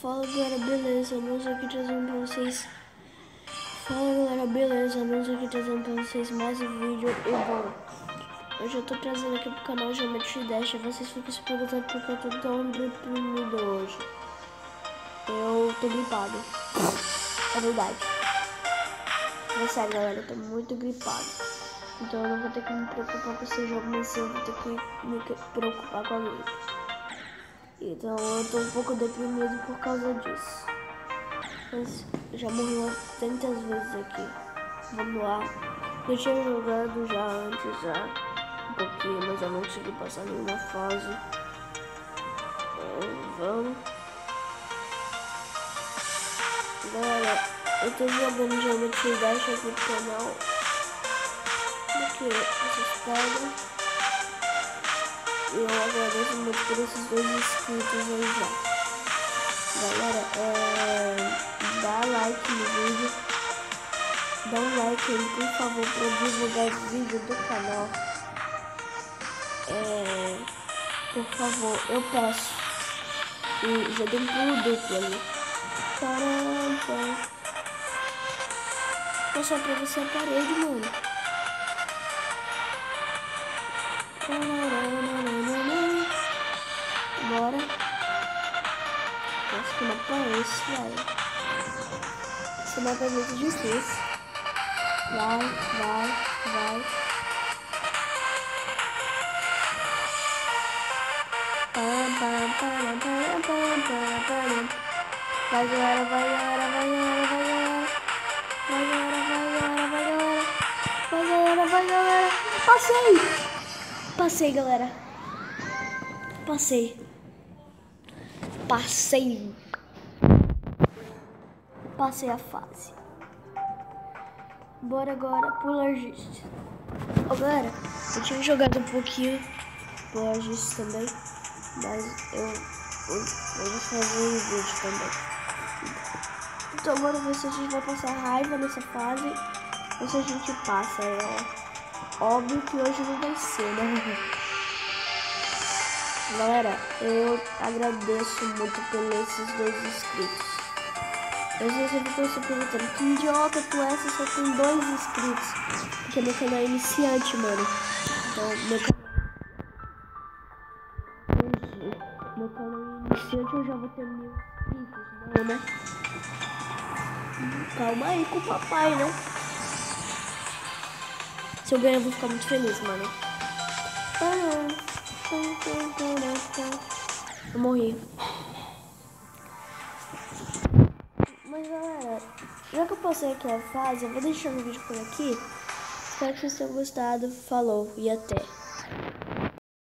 Fala galera, beleza? Vamos aqui trazendo pra vocês. Fala galera, beleza? Vamos aqui trazendo pra vocês mais um vídeo. E bom, hoje eu tô trazendo aqui pro canal Geometry Dash. Vocês ficam se perguntando por que eu tô tão deprimido hoje. Eu tô gripado. É verdade. É sério galera, eu tô muito gripado. Então eu não vou ter que me preocupar com esse jogo, mas eu vou ter que me preocupar com a gripe. Então eu tô um pouco deprimido por causa disso. Mas já morri tantas vezes aqui. Vamos lá. Eu tinha jogado já antes, um pouquinho, mas eu não consegui passar nenhuma fase. Vamos. Galera, eu tô jogando Geometry Dash aqui no canal. Porque vocês podem. E eu agradeço muito por esses 2 inscritos aí já. Galera, dá like no vídeo. Dá um like aí, por favor, para divulgar o vídeo do canal. Por favor, eu peço. E já dei um pulo duplo ali. Caramba. Vou só atravessar a parede, mano. Bora. Acho que não parece, velho. Esse mapa é muito difícil. Vai. Vai galera. Passei, galera. Passei a fase. Bora agora pro Largist. Galera, eu tinha jogado um pouquinho pro Largist também, mas eu vou fazer um vídeo também. Então bora ver se a gente vai passar raiva nessa fase ou se a gente passa. Óbvio que hoje não vai ser, né? Galera, eu agradeço muito por esses 2 inscritos. Às vezes eu fico se perguntando, que idiota tu é se só tem 2 inscritos? Porque meu canal é iniciante, mano. Então, meu canal é iniciante, eu já vou ter 1000 inscritos, não, né? Calma aí com o papai, né? Se eu ganhar, eu vou ficar muito feliz, mano. Eu morri. Mas galera, já que eu passei aqui a fase, eu vou deixar o vídeo por aqui. Espero que vocês tenham gostado. Falou e até.